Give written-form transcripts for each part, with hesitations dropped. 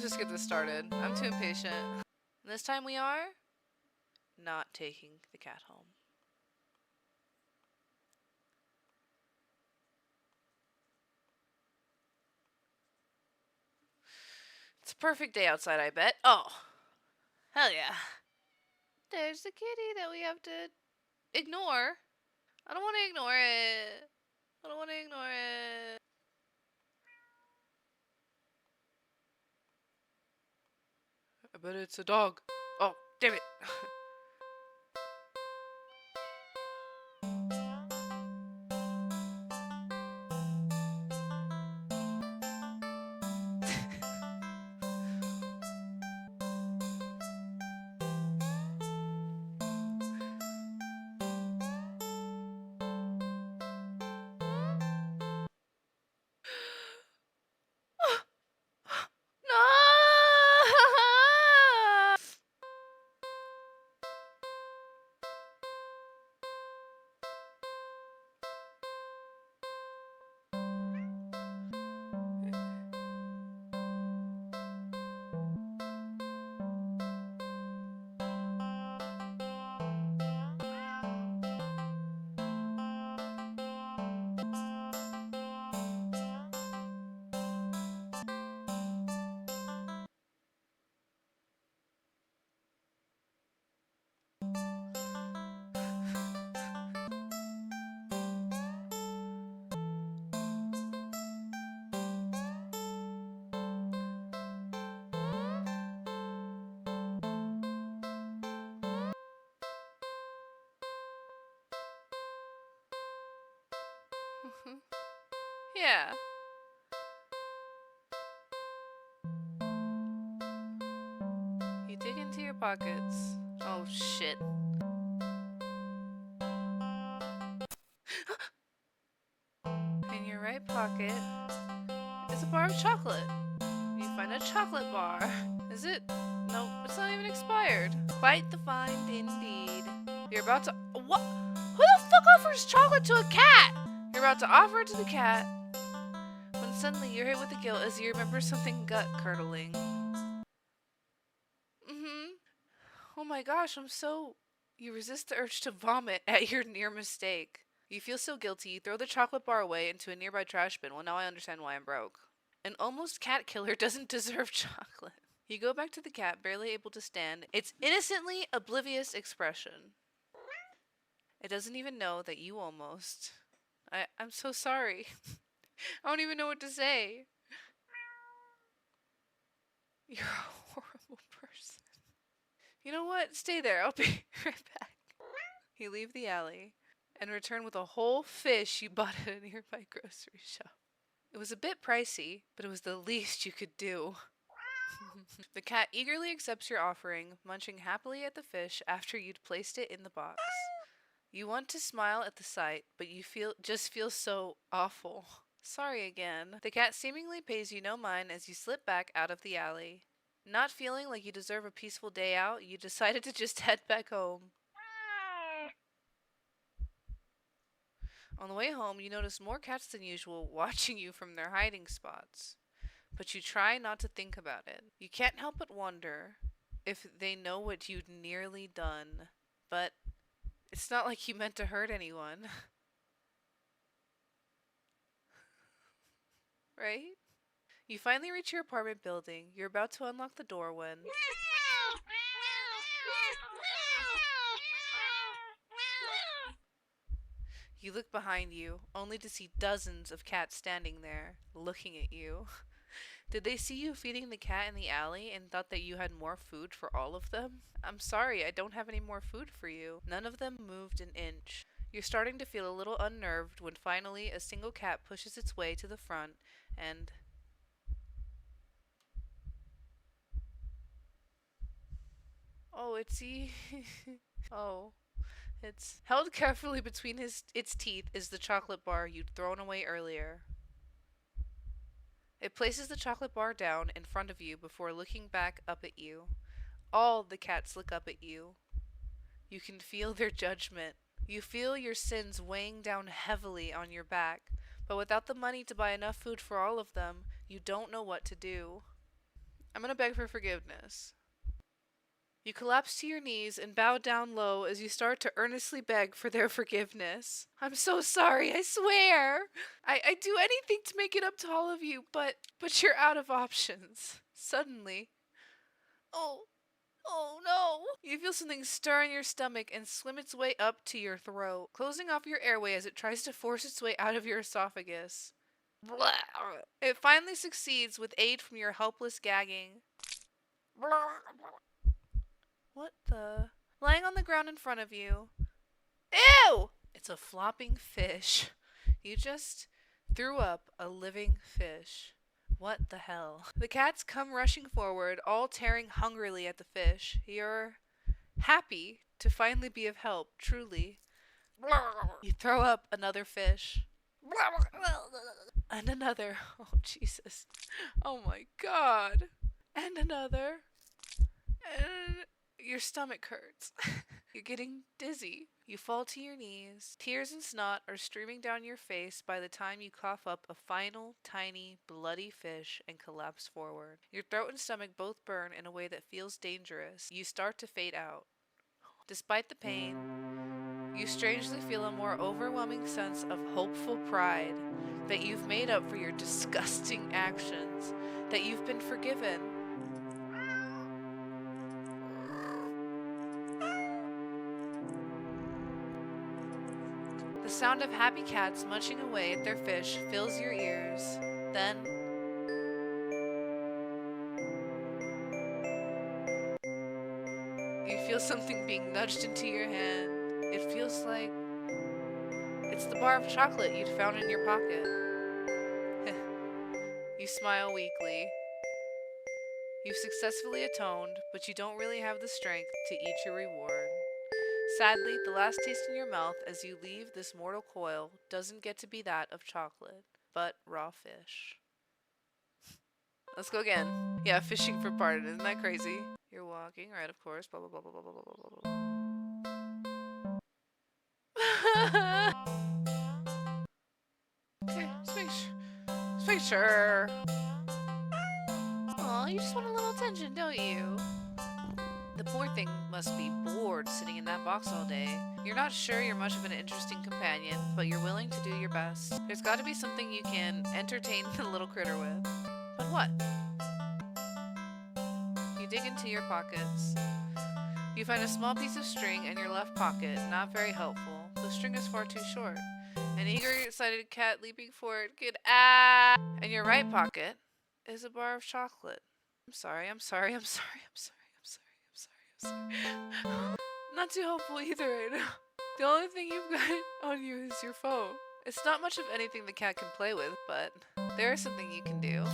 Let's just get this started. I'm too impatient. And this time we are not taking the cat home. It's a perfect day outside, I bet. Oh, hell yeah. There's the kitty that we have to ignore. I don't want to ignore it. I don't want to ignore it. I bet it's a dog. Oh, damn it. No! Yeah. You dig into your pockets. Oh shit. In your right pocket is a bar of chocolate. You find a chocolate bar. Is it? No, it's not even expired. Quite the find indeed. You're about to. What? Who the fuck offers chocolate to a cat? You're about to offer it to the cat when suddenly you're hit with the guilt as you remember something gut curdling. Oh my gosh, I'm so. You resist the urge to vomit at your near mistake. You feel so guilty, you throw the chocolate bar away into a nearby trash bin. Well, now I understand why I'm broke. An almost cat killer doesn't deserve chocolate. You go back to the cat, barely able to stand its innocently oblivious expression. It doesn't even know that you almost. I'm so sorry. I don't even know what to say. You're a horrible person. You know what? Stay there. I'll be right back. You leave the alley and return with a whole fish you bought at a nearby grocery shop. It was a bit pricey, but it was the least you could do. The cat eagerly accepts your offering, munching happily at the fish after you'd placed it in the box. You want to smile at the sight, but you feel so awful. Sorry again. The cat seemingly pays you no mind as you slip back out of the alley. Not feeling like you deserve a peaceful day out, you decided to just head back home. On the way home, you notice more cats than usual watching you from their hiding spots. But you try not to think about it. You can't help but wonder if they know what you'd nearly done. But it's not like you meant to hurt anyone. Right? You finally reach your apartment building. You're about to unlock the door when. You look behind you, only to see dozens of cats standing there, looking at you. Did they see you feeding the cat in the alley and thought that you had more food for all of them? I'm sorry, I don't have any more food for you. None of them moved an inch. You're starting to feel a little unnerved when finally a single cat pushes its way to the front and. Oh, oh. It's held carefully between its teeth is the chocolate bar you'd thrown away earlier. It places the chocolate bar down in front of you before looking back up at you. All the cats look up at you. You can feel their judgment. You feel your sins weighing down heavily on your back, but without the money to buy enough food for all of them, you don't know what to do. I'm gonna beg for forgiveness. You collapse to your knees and bow down low as you start to earnestly beg for their forgiveness. I'm so sorry, I swear. I do anything to make it up to all of you, but you're out of options. Suddenly. Oh, oh no. You feel something stir in your stomach and swim its way up to your throat, closing off your airway as it tries to force its way out of your esophagus. It finally succeeds with aid from your helpless gagging. What the? Lying on the ground in front of you. Ew! It's a flopping fish. You just threw up a living fish. What the hell? The cats come rushing forward, all tearing hungrily at the fish. You're happy to finally be of help, truly. You throw up another fish. And another. Oh, Jesus. Oh my God. And another. And your stomach hurts. You're getting dizzy. You fall to your knees. Tears and snot are streaming down your face by the time you cough up a final, tiny, bloody fish and collapse forward. Your throat and stomach both burn in a way that feels dangerous. You start to fade out. Despite the pain, you strangely feel a more overwhelming sense of hopeful pride that you've made up for your disgusting actions, that you've been forgiven. The sound of happy cats munching away at their fish fills your ears. Then, you feel something being nudged into your hand. It feels like it's the bar of chocolate you'd found in your pocket. You smile weakly. You've successfully atoned, but you don't really have the strength to eat your reward. Sadly, the last taste in your mouth as you leave this mortal coil doesn't get to be that of chocolate, but raw fish. Let's go again. Yeah, fishing for pardon. Isn't that crazy? You're walking, right, of course. Blah, blah, blah, blah, blah, blah, blah, blah, blah. Okay, just make sure. Aw, you just want a little attention, don't you? The poor thing must be bored sitting in that box all day. You're not sure you're much of an interesting companion, but you're willing to do your best. There's got to be something you can entertain the little critter with. But what? You dig into your pockets. You find a small piece of string in your left pocket, not very helpful. The string is far too short. An eager, excited cat leaping for it could In your right pocket is a bar of chocolate. I'm sorry. Not too helpful either right now. The only thing you've got on you is your phone. It's not much of anything the cat can play with, but there is something you can do.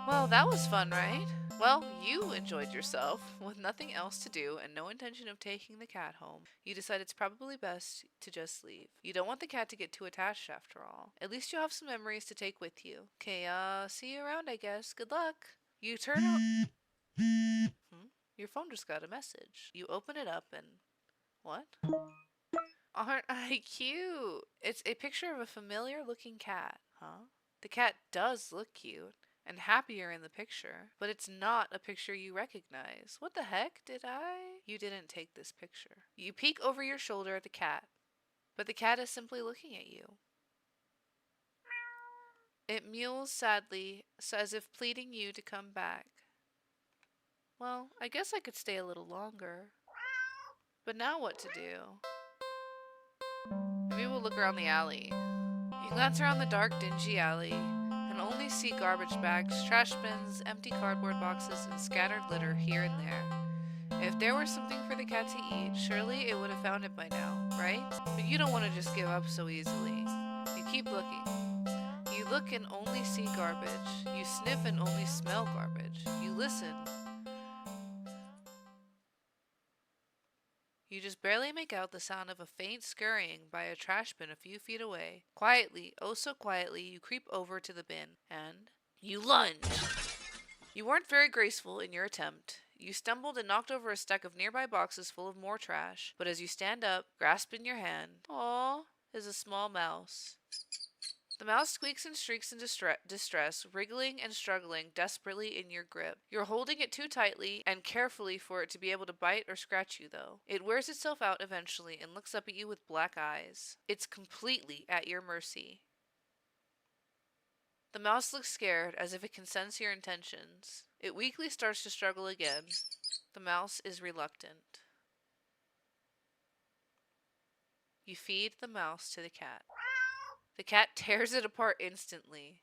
Well, that was fun, right? Well, you enjoyed yourself. With nothing else to do and no intention of taking the cat home, you decide it's probably best to just leave. You don't want the cat to get too attached after all. At least you'll have some memories to take with you. Okay, see you around, I guess. Good luck. You turn out. Your phone just got a message. You open it up and... What? Aren't I cute? It's a picture of a familiar looking cat. Huh? The cat does look cute and happier in the picture, but it's not a picture you recognize. What the heck did I? You didn't take this picture. You peek over your shoulder at the cat, but the cat is simply looking at you. It mews sadly, as if pleading you to come back. Well, I guess I could stay a little longer. But now what to do? Maybe we'll look around the alley. You glance around the dark, dingy alley and only see garbage bags, trash bins, empty cardboard boxes, and scattered litter here and there. If there were something for the cat to eat, surely it would have found it by now, right? But you don't want to just give up so easily. You keep looking. You look and only see garbage. You sniff and only smell garbage. You listen. You just barely make out the sound of a faint scurrying by a trash bin a few feet away. Quietly, oh so quietly, you creep over to the bin, and you lunge! You weren't very graceful in your attempt. You stumbled and knocked over a stack of nearby boxes full of more trash, but as you stand up, grasped in your hand, is a small mouse. The mouse squeaks and shrieks in distress, wriggling and struggling desperately in your grip. You're holding it too tightly and carefully for it to be able to bite or scratch you, though. It wears itself out eventually and looks up at you with black eyes. It's completely at your mercy. The mouse looks scared, as if it can sense your intentions. It weakly starts to struggle again. The mouse is reluctant. You feed the mouse to the cat. The cat tears it apart instantly.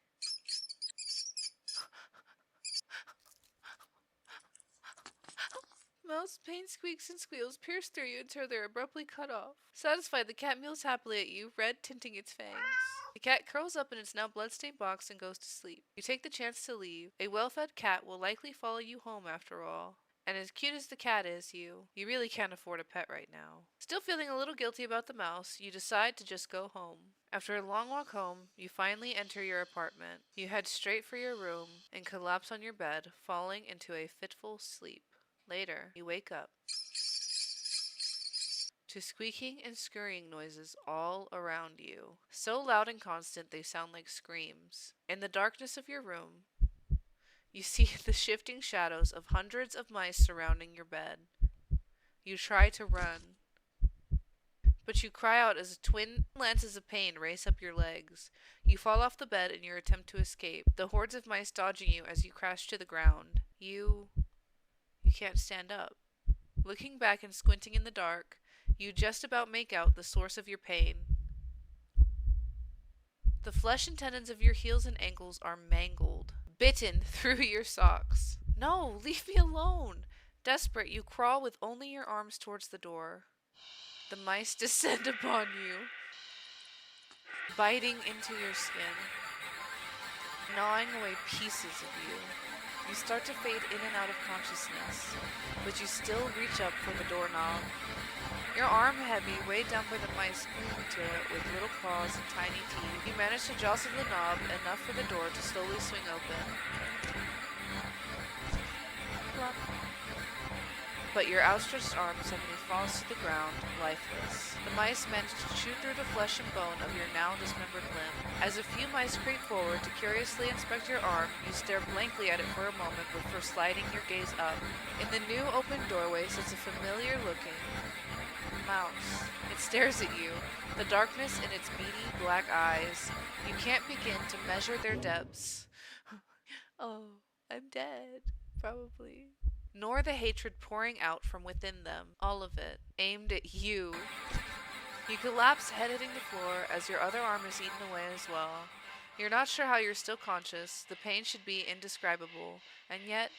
Mouse pain squeaks and squeals pierce through you until they're abruptly cut off. Satisfied, the cat mews happily at you, red tinting its fangs. The cat curls up in its now bloodstained box and goes to sleep. You take the chance to leave. A well-fed cat will likely follow you home after all. And as cute as the cat is, you really can't afford a pet right now. Still feeling a little guilty about the mouse, you decide to just go home. After a long walk home, you finally enter your apartment. You head straight for your room and collapse on your bed, falling into a fitful sleep. Later, you wake up to squeaking and scurrying noises all around you, so loud and constant they sound like screams. In the darkness of your room, you see the shifting shadows of hundreds of mice surrounding your bed. You try to run, but you cry out as twin lances of pain race up your legs. You fall off the bed in your attempt to escape, the hordes of mice dodging you as you crash to the ground. You can't stand up. Looking back and squinting in the dark, you just about make out the source of your pain. The flesh and tendons of your heels and ankles are mangled, bitten through your socks. No, leave me alone! Desperate, you crawl with only your arms towards the door. The mice descend upon you, biting into your skin, gnawing away pieces of you. You start to fade in and out of consciousness, but you still reach up for the doorknob. Your arm heavy, weighed down by the mice clinging to it with little claws and tiny teeth. You manage to jostle the knob enough for the door to slowly swing open. Plop. But your outstretched arm suddenly falls to the ground, lifeless. The mice manage to chew through the flesh and bone of your now dismembered limb. As a few mice creep forward to curiously inspect your arm, you stare blankly at it for a moment before sliding your gaze up. In the new open doorway sits a familiar-looking mouse. It stares at you, the darkness in its beady black eyes. You can't begin to measure their depths. Oh, I'm dead. Probably. Nor the hatred pouring out from within them, all of it, aimed at you. You collapse, head hitting the floor, as your other arm is eaten away as well. You're not sure how you're still conscious, the pain should be indescribable, and yet,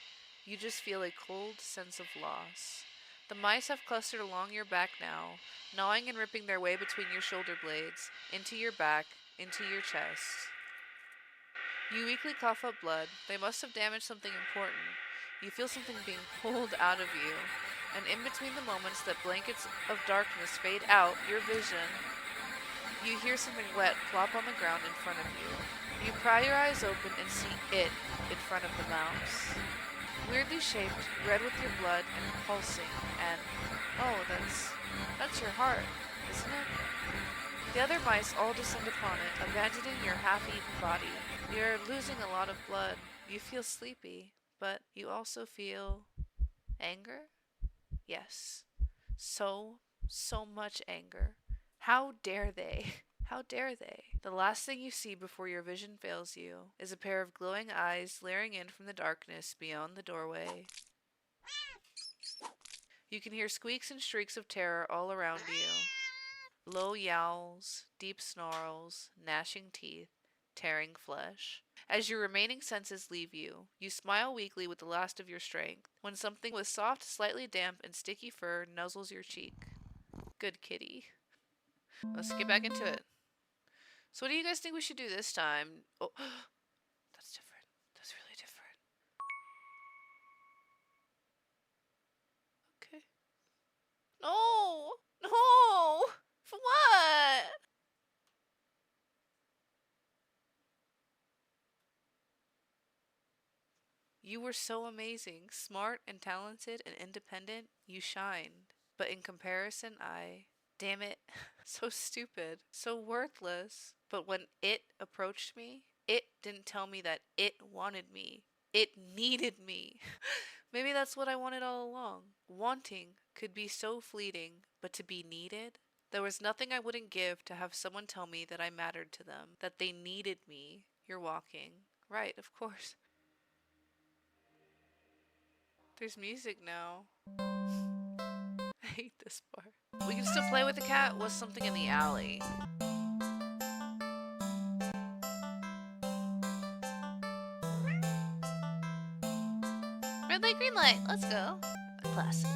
you just feel a cold sense of loss. The mice have clustered along your back now, gnawing and ripping their way between your shoulder blades, into your back, into your chest. You weakly cough up blood. They must have damaged something important. You feel something being pulled out of you, and in between the moments that blankets of darkness fade out your vision, you hear something wet plop on the ground in front of you. You pry your eyes open and see it in front of the mouse. Weirdly shaped, red with your blood and pulsing, and, oh, that's your heart, isn't it? The other mice all descend upon it, abandoning your half-eaten body. You're losing a lot of blood. You feel sleepy. But you also feel anger? Yes. So much anger. How dare they? How dare they? The last thing you see before your vision fails you is a pair of glowing eyes glaring in from the darkness beyond the doorway. You can hear squeaks and shrieks of terror all around you. Low yowls, deep snarls, gnashing teeth, tearing flesh. As your remaining senses leave you, you smile weakly with the last of your strength, when something with soft, slightly damp, and sticky fur nuzzles your cheek. Good kitty. Let's get back into it. So what do you guys think we should do this time? Oh, that's different. That's really different. Okay. No! No! For what? You were so amazing, smart and talented and independent. You shined. But in comparison, damn it, so stupid, so worthless. But when it approached me, it didn't tell me that it wanted me. It needed me. Maybe that's what I wanted all along. Wanting could be so fleeting, but to be needed? There was nothing I wouldn't give to have someone tell me that I mattered to them, that they needed me. You're walking. Right, of course. There's music now. I hate this part. We can still play with the cat. Was something in the alley? Red light, green light. Let's go. A classic.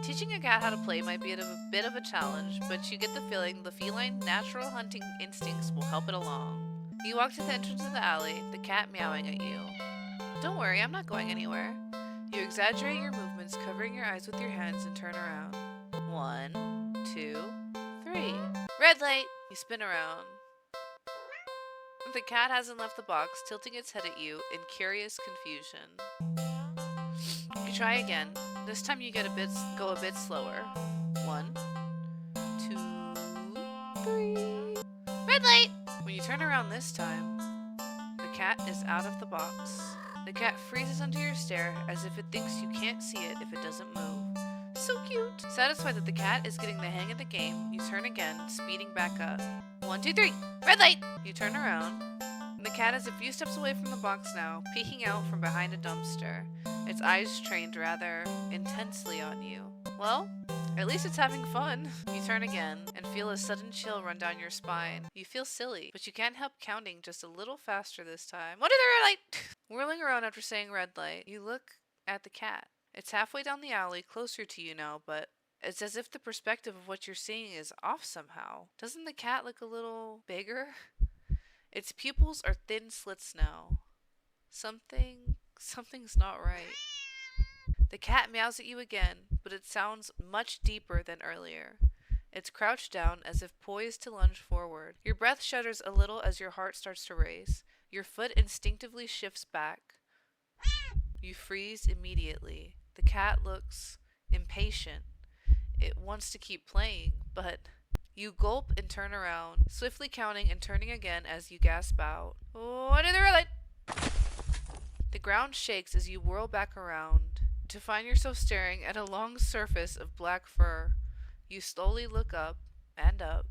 Teaching a cat how to play might be a bit of a challenge, but you get the feeling the feline natural hunting instincts will help it along. You walk to the entrance of the alley, the cat meowing at you. Don't worry, I'm not going anywhere. You exaggerate your movements, covering your eyes with your hands, and turn around. 1, 2, 3. Red light! You spin around. The cat hasn't left the box, tilting its head at you in curious confusion. You try again. This time you go a bit slower. 1, 2, 3. Red light! When you turn around this time, the cat is out of the box. The cat freezes under your stare as if it thinks you can't see it if it doesn't move. So cute! Satisfied that the cat is getting the hang of the game, you turn again, speeding back up. 1, 2, 3! Red light! You turn around. The cat is a few steps away from the box now, peeking out from behind a dumpster, its eyes trained rather intensely on you. Well, at least it's having fun. You turn again and feel a sudden chill run down your spine. You feel silly, but you can't help counting just a little faster this time. What is the red light? Whirling around after saying red light, you look at the cat. It's halfway down the alley, closer to you now, but it's as if the perspective of what you're seeing is off somehow. Doesn't the cat look a little bigger? Its pupils are thin slits now. Something's not right. The cat meows at you again, but it sounds much deeper than earlier. It's crouched down as if poised to lunge forward. Your breath shudders a little as your heart starts to race. Your foot instinctively shifts back. You freeze immediately. The cat looks impatient. It wants to keep playing, but you gulp and turn around, swiftly counting and turning again as you gasp out. What are the red light? The ground shakes as you whirl back around to find yourself staring at a long surface of black fur. You slowly look up and up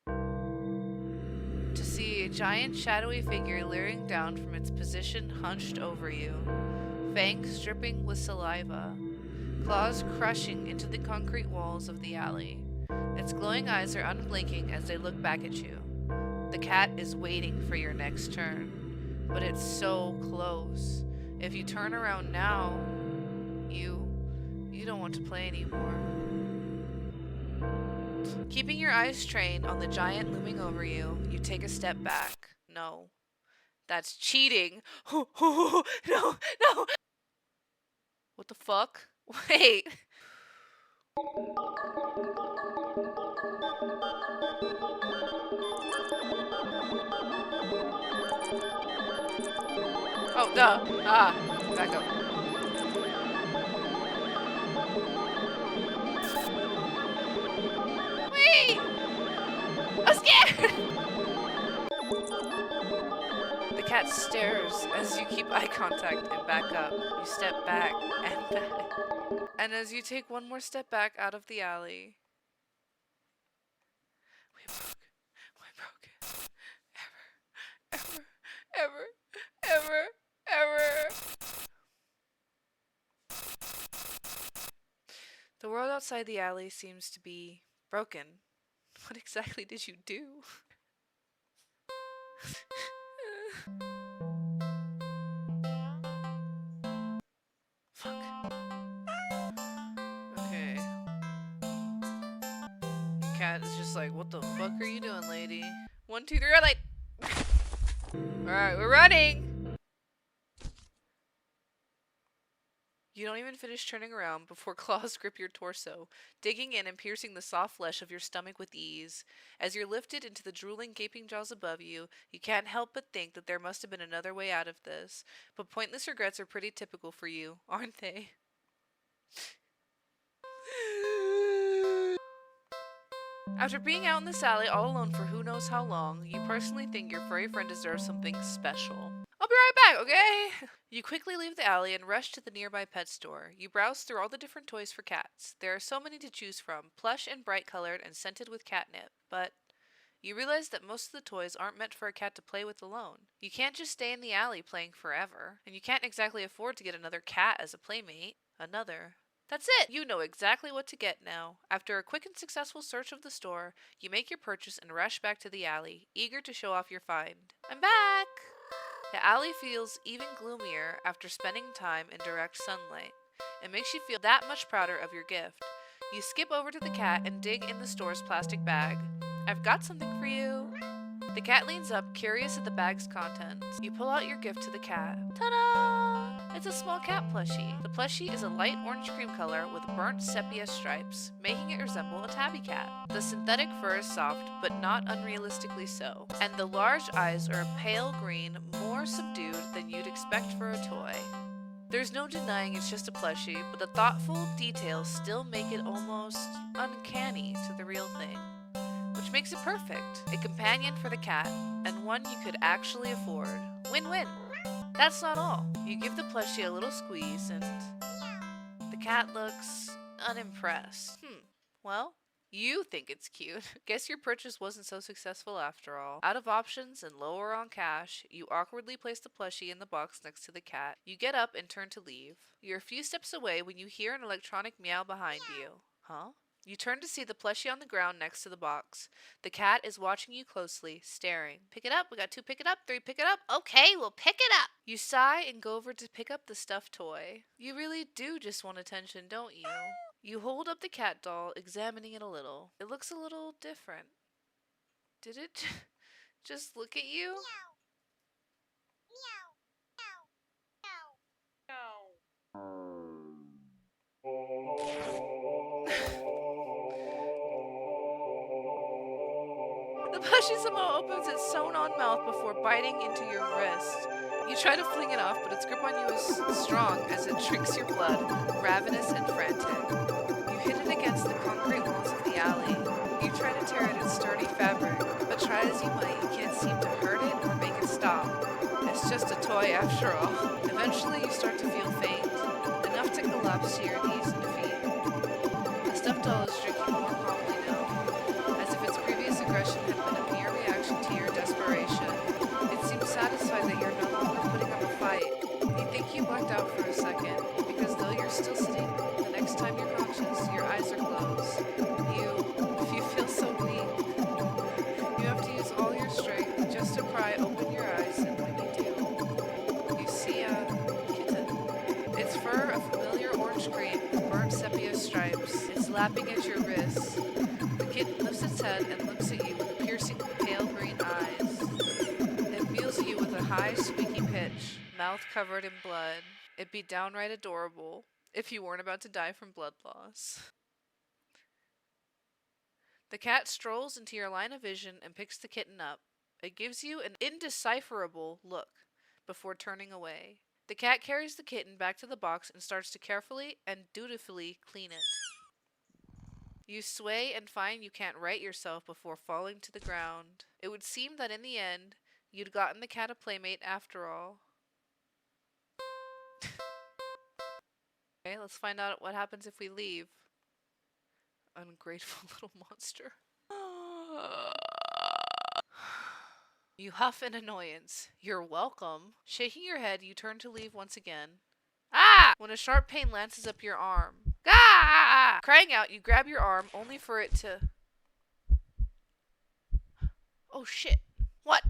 to see a giant shadowy figure leering down from its position hunched over you, fangs dripping with saliva, claws crushing into the concrete walls of the alley. Its glowing eyes are unblinking as they look back at you. The cat is waiting for your next turn, but it's so close. If you turn around now, you don't want to play anymore. Keeping your eyes trained on the giant looming over you, you take a step back. No. That's cheating. No, no. What the fuck? Wait. Oh, duh. Back up. Wait! I'm scared! The cat stares as you keep eye contact and back up. You step back and back. And as you take one more step back out of the alley, we broke it. Ever. The world outside the alley seems to be broken. What exactly did you do? Fuck. Okay. Cat is just like, what the fuck are you doing, lady? 1, 2, 3, red light! Alright, we're running! You don't even finish turning around before claws grip your torso, digging in and piercing the soft flesh of your stomach with ease. As you're lifted into the drooling, gaping jaws above you, you can't help but think that there must have been another way out of this. But pointless regrets are pretty typical for you, aren't they? After being out in this alley all alone for who knows how long, you personally think your furry friend deserves something special. I'll be right back, okay? You quickly leave the alley and rush to the nearby pet store. You browse through all the different toys for cats. There are so many to choose from, plush and bright colored and scented with catnip, but you realize that most of the toys aren't meant for a cat to play with alone. You can't just stay in the alley playing forever, and you can't exactly afford to get another cat as a playmate. That's it! You know exactly what to get now. After a quick and successful search of the store, you make your purchase and rush back to the alley, eager to show off your find. I'm back! The alley feels even gloomier after spending time in direct sunlight. It makes you feel that much prouder of your gift. You skip over to the cat and dig in the store's plastic bag. I've got something for you. The cat leans up, curious at the bag's contents. You pull out your gift to the cat. Ta-da! It's a small cat plushie. The plushie is a light orange cream color with burnt sepia stripes, making it resemble a tabby cat. The synthetic fur is soft, but not unrealistically so. And the large eyes are a pale green, more subdued than you'd expect for a toy. There's no denying it's just a plushie, but the thoughtful details still make it almost uncanny to the real thing. Which makes it perfect. A companion for the cat, and one you could actually afford. Win-win. That's not all. You give the plushie a little squeeze and the cat looks unimpressed. Well, you think it's cute. Guess your purchase wasn't so successful after all. Out of options and lower on cash, you awkwardly place the plushie in the box next to the cat. You get up and turn to leave. You're a few steps away when you hear an electronic meow behind you. Huh? You turn to see the plushie on the ground next to the box. The cat is watching you closely, staring. Pick it up. We got 2. Pick it up. 3. Pick it up. Okay, we'll pick it up. You sigh and go over to pick up the stuffed toy. You really do just want attention, don't you? You hold up the cat doll, examining it a little. It looks a little different. Did it just look at you? The plushie somehow opens its sewn-on mouth before biting into your wrist. You try to fling it off, but its grip on you is strong as it drinks your blood, ravenous and frantic. You hit it against the concrete walls of the alley. You try to tear at its sturdy fabric, but try as you might, you can't seem to hurt it or make it stop. It's just a toy after all. Eventually you start to feel faint, enough to collapse to your knees and feet. The stuffed doll is drinking more calmly now, as if its previous aggression had been a mere reaction to your desperation. It seems satisfied that you're no longer putting up a fight. You think you blacked out for a second, because though you're still sitting, the next time you're conscious, your eyes are closed. You feel so weak. You have to use all your strength just to pry open your eyes, and when you do, you see a kitten. Its fur a familiar orange cream with burnt sepia stripes. It's lapping at your wrists. The kitten lifts its head and looks at you with piercing pale green eyes. It mews at you with a high, squeaky pitch, mouth covered in blood. It'd be downright adorable if you weren't about to die from blood loss. The cat strolls into your line of vision and picks the kitten up. It gives you an indecipherable look before turning away. The cat carries the kitten back to the box and starts to carefully and dutifully clean it. You sway and find you can't right yourself before falling to the ground. It would seem that in the end, you'd gotten the cat a playmate after all. Okay, let's find out what happens if we leave. Ungrateful little monster. You huff in annoyance. You're welcome. Shaking your head, you turn to leave once again. Ah! When a sharp pain lances up your arm. Ah! Crying out, you grab your arm, only for it to... Oh shit. What?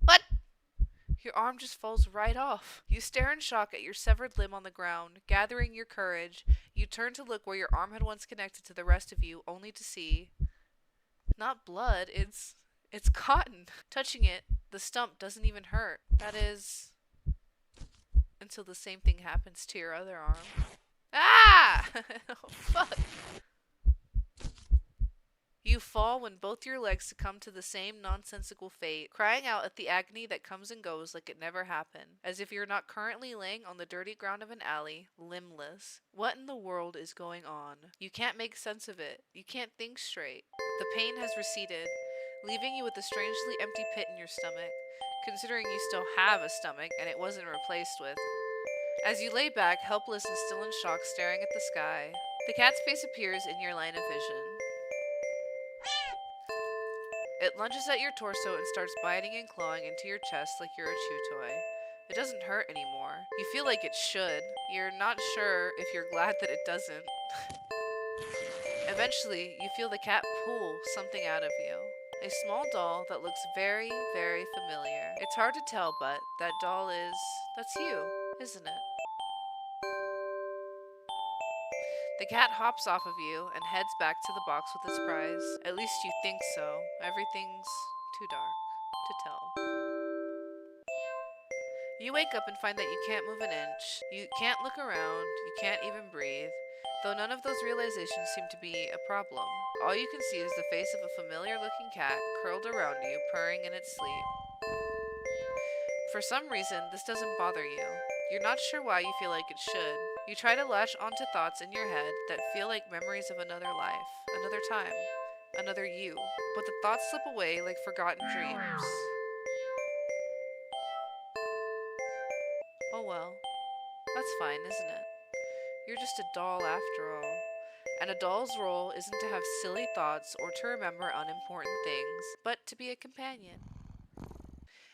What? Your arm just falls right off. You stare in shock at your severed limb on the ground. Gathering your courage, you turn to look where your arm had once connected to the rest of you, only to see... Not blood, it's cotton. Touching it, the stump doesn't even hurt. That is... until the same thing happens to your other arm. Ah! Oh, fuck. You You fall when both your legs succumb to the same nonsensical fate, crying out at the agony that comes and goes like it never happened, as if you're not currently laying on the dirty ground of an alley, limbless. What in the world is going on? You can't make sense of it. You can't think straight. The pain has receded, leaving you with a strangely empty pit in your stomach, considering you still have a stomach and it wasn't replaced with. As you lay back, helpless and still in shock, staring at the sky, the cat's face appears in your line of vision. It lunges at your torso and starts biting and clawing into your chest like you're a chew toy. It doesn't hurt anymore. You feel like it should. You're not sure if you're glad that it doesn't. Eventually, you feel the cat pull something out of you. A small doll that looks very, very familiar. It's hard to tell, but that doll that's you, isn't it? The cat hops off of you and heads back to the box with its prize. At least you think so. Everything's too dark to tell. You wake up and find that you can't move an inch. You can't look around. You can't even breathe. Though none of those realizations seem to be a problem. All you can see is the face of a familiar-looking cat curled around you, purring in its sleep. For some reason, this doesn't bother you. You're not sure why you feel like it should. You try to latch onto thoughts in your head that feel like memories of another life, another time, another you. But the thoughts slip away like forgotten dreams. Oh well, that's fine, isn't it? You're just a doll after all. And a doll's role isn't to have silly thoughts or to remember unimportant things, but to be a companion.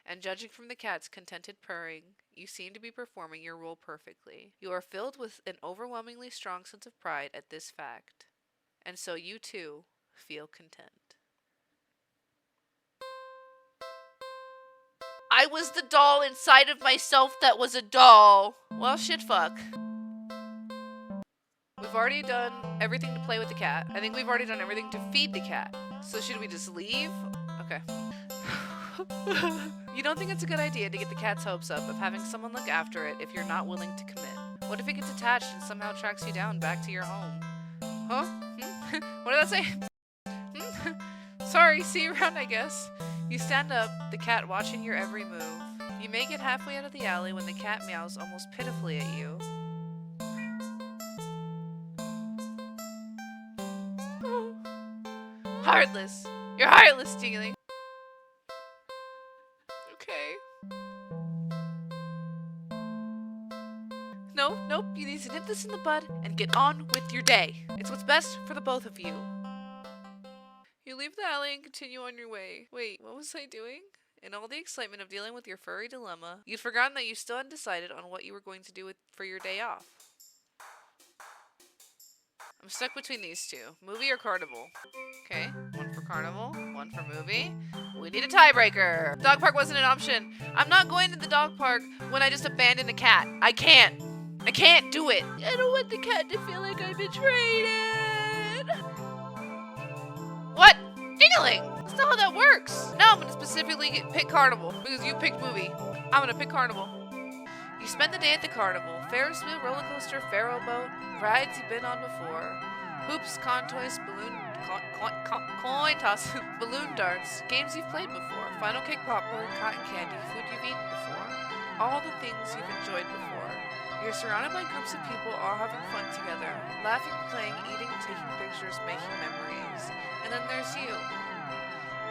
And judging from the cat's contented purring, you seem to be performing your role perfectly. You are filled with an overwhelmingly strong sense of pride at this fact. And so you too feel content. I was the doll inside of myself that was a doll. Well, shit fuck. We've already done everything to play with the cat. I think we've already done everything to feed the cat. So should we just leave? Okay. You don't think it's a good idea to get the cat's hopes up of having someone look after it if you're not willing to commit? What if it gets attached and somehow tracks you down back to your home? Huh? What did that say? Sorry, see you around, I guess. You stand up, the cat watching your every move. You make it halfway out of the alley when the cat meows almost pitifully at you. Heartless! You're heartless, Stealing! Okay. Nope, you need to nip this in the bud and get on with your day. It's what's best for the both of you. You leave the alley and continue on your way. Wait, what was I doing? In all the excitement of dealing with your furry dilemma, you'd forgotten that you still hadn't decided on what you were going to do for your day off. I'm stuck between these two. Movie or carnival? Okay, one for carnival, one for movie. We need a tiebreaker. Dog park wasn't an option. I'm not going to the dog park when I just abandoned a cat. I can't do it. I don't want the cat to feel like I betrayed it. What? Dingling! That's not how that works. Now I'm going to specifically pick carnival because you picked movie. I'm going to pick carnival. You spend the day at the carnival. Ferris wheel, roller coaster, pharaoh boat, rides you've been on before. Hoops, coin toss, coin toss, balloon darts, games you've played before, final cake popcorn, cotton candy, food you've eaten before. All the things you've enjoyed before. You're surrounded by groups of people all having fun together, laughing, playing, eating, taking pictures, making memories. And then there's you.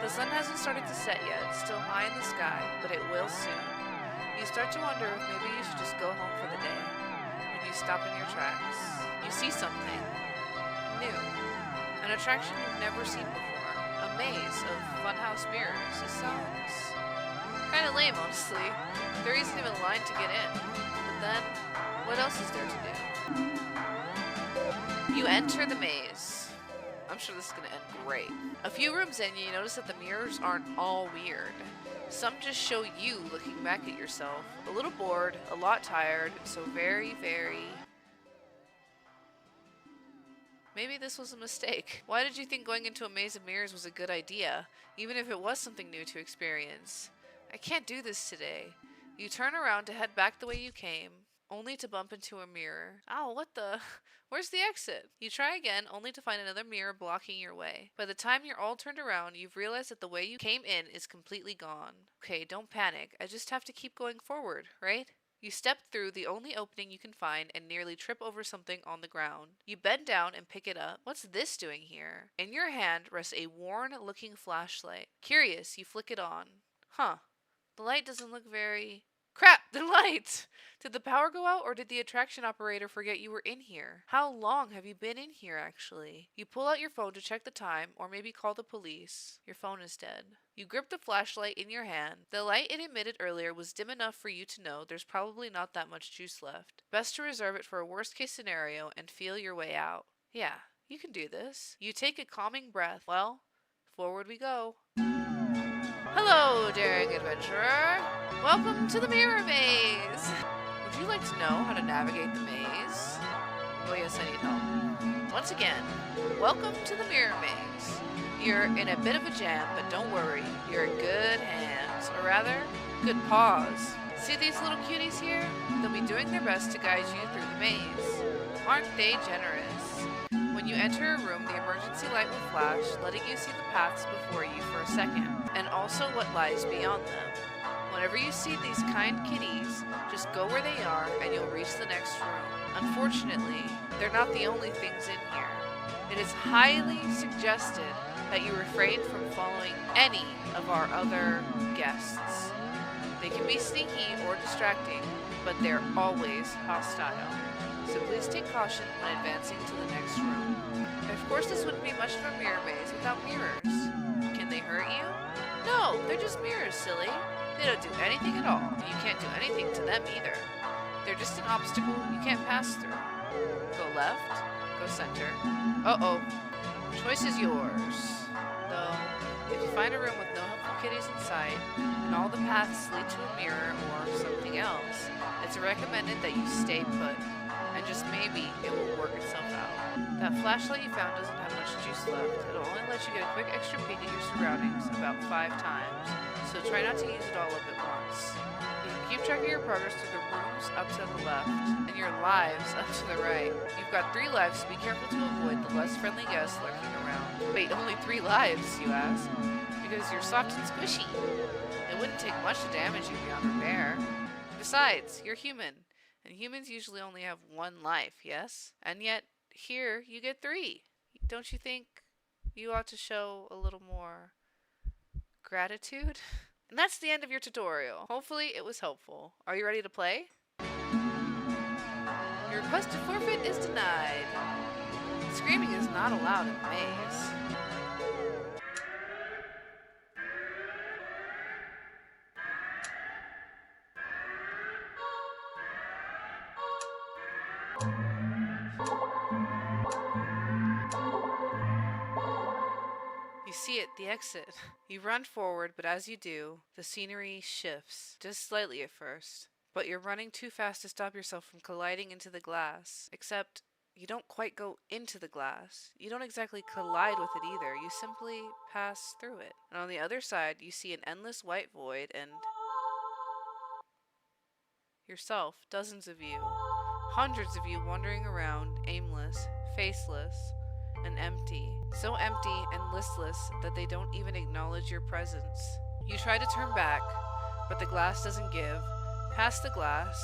The sun hasn't started to set yet, it's still high in the sky, but it will soon. You start to wonder if maybe you should just go home for the day. When you stop in your tracks, you see something new. An attraction you've never seen before. A maze of funhouse mirrors. It sounds kind of lame, honestly. There isn't even a line to get in. But then, what else is there to do? You enter the maze. I'm sure this is going to end great. A few rooms in, you notice that the mirrors aren't all weird. Some just show you looking back at yourself. A little bored, a lot tired, so very, very... Maybe this was a mistake. Why did you think going into a maze of mirrors was a good idea, even if it was something new to experience? I can't do this today. You turn around to head back the way you came, only to bump into a mirror. Ow, what the? Where's the exit? You try again, only to find another mirror blocking your way. By the time you're all turned around, you've realized that the way you came in is completely gone. Okay, don't panic. I just have to keep going forward, right? You step through the only opening you can find and nearly trip over something on the ground. You bend down and pick it up. What's this doing here? In your hand rests a worn-looking flashlight. Curious, you flick it on. Huh. The light doesn't look very... Crap! The light! Did the power go out, or did the attraction operator forget you were in here? How long have you been in here, actually? You pull out your phone to check the time, or maybe call the police. Your phone is dead. You grip the flashlight in your hand. The light it emitted earlier was dim enough for you to know there's probably not that much juice left. Best to reserve it for a worst-case scenario and feel your way out. Yeah, you can do this. You take a calming breath. Well, forward we go. Hello, daring adventurer. Welcome to the Mirror Maze. Would you like to know how to navigate the maze? Oh yes, I need help. Once again, welcome to the Mirror Maze. You're in a bit of a jam, but don't worry. You're in good hands, or rather, good paws. See these little cuties here? They'll be doing their best to guide you through the maze. Aren't they generous? When you enter a room, the emergency light will flash, letting you see the paths before you for a second, and also what lies beyond them. Whenever you see these kind kitties, just go where they are and you'll reach the next room. Unfortunately, they're not the only things in here. It is highly suggested that you refrain from following any of our other guests. They can be sneaky or distracting, but they're always hostile. So please take caution when advancing to the next room. Of course, this wouldn't be much of a mirror maze without mirrors. Can they hurt you? No, they're just mirrors, silly. They don't do anything at all. You can't do anything to them either. They're just an obstacle you can't pass through. Go left, go center. Uh-oh. Choice is yours. Though, if you find a room with no helpful kitties in sight, and all the paths lead to a mirror or something else, it's recommended that you stay put. And just maybe it will work itself out. That flashlight you found doesn't have much juice left. It'll only let you get a quick extra peek at your surroundings about 5 times, so try not to use it all up at once. You can keep track of your progress through the rooms up to the left, and your lives up to the right. You've got 3 lives, so be careful to avoid the less friendly guests lurking around. Wait, only 3 lives, you ask? Because you're soft and squishy. It wouldn't take much to damage you beyond repair. Besides, you're human. And humans usually only have 1 life, yes? And yet, here, you get 3. Don't you think you ought to show a little more gratitude? And that's the end of your tutorial. Hopefully, it was helpful. Are you ready to play? Your request to forfeit is denied. Screaming is not allowed in the maze. You see it, the exit. You run forward, but as you do, the scenery shifts, just slightly at first. But you're running too fast to stop yourself from colliding into the glass. Except, you don't quite go into the glass. You don't exactly collide with it either. You simply pass through it. And on the other side, you see an endless white void and... yourself, dozens of you. Hundreds of you wandering around, aimless, faceless, and empty. So empty and listless that they don't even acknowledge your presence. You try to turn back, but the glass doesn't give. Past the glass,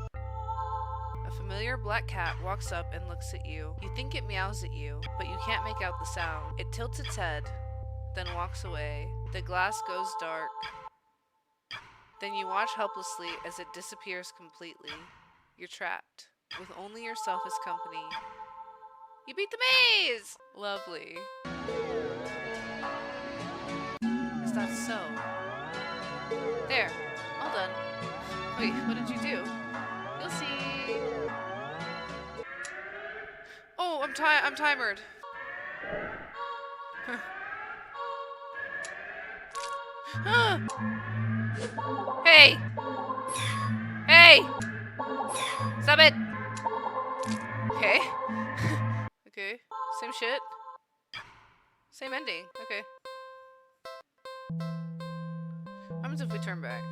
a familiar black cat walks up and looks at you. You think it meows at you, but you can't make out the sound. It tilts its head, then walks away. The glass goes dark. Then you watch helplessly as it disappears completely. You're trapped, with only yourself as company. You beat the maze! Lovely. Is that so? There. All done. Wait, what did you do? You'll see. Oh, I'm timered. Hey! Hey! Stop it! Okay. Okay. Same shit. Same ending. Okay. What happens if we turn back?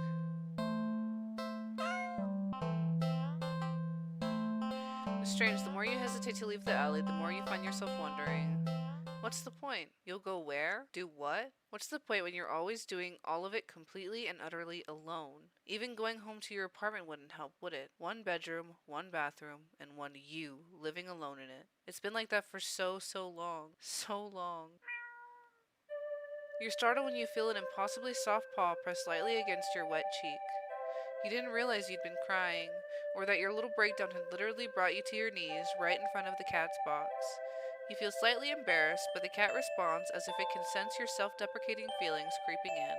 hesitate to leave the alley, the more you find yourself wondering, what's the point? You'll go where? Do what? What's the point when you're always doing all of it completely and utterly alone? Even going home to your apartment wouldn't help, would it? One bedroom, one bathroom, and one you living alone in it. It's been like that for so long. So long. You're startled when you feel an impossibly soft paw press lightly against your wet cheek. You didn't realize you'd been crying, or that your little breakdown had literally brought you to your knees right in front of the cat's box. You feel slightly embarrassed, but the cat responds as if it can sense your self-deprecating feelings creeping in.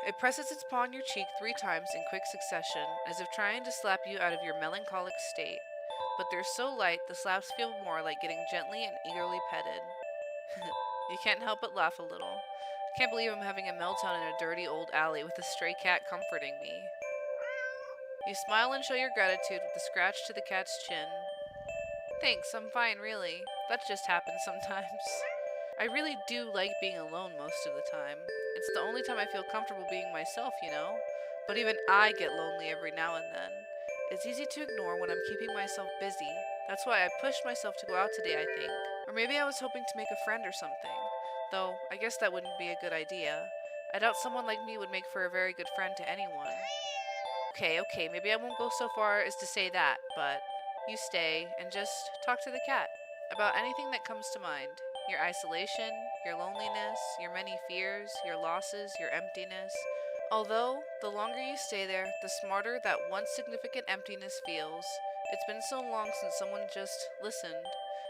It presses its paw on your cheek 3 times in quick succession, as if trying to slap you out of your melancholic state. But they're so light, the slaps feel more like getting gently and eagerly petted. You can't help but laugh a little. I can't believe I'm having a meltdown in a dirty old alley with a stray cat comforting me. You smile and show your gratitude with a scratch to the cat's chin. Thanks, I'm fine, really. That just happens sometimes. I really do like being alone most of the time. It's the only time I feel comfortable being myself, you know? But even I get lonely every now and then. It's easy to ignore when I'm keeping myself busy. That's why I pushed myself to go out today, I think. Or maybe I was hoping to make a friend or something. Though, I guess that wouldn't be a good idea. I doubt someone like me would make for a very good friend to anyone. Okay, maybe I won't go so far as to say that, but you stay and just talk to the cat about anything that comes to mind. Your isolation, your loneliness, your many fears, your losses, your emptiness. Although, the longer you stay there, the smarter that once significant emptiness feels. It's been so long since someone just listened.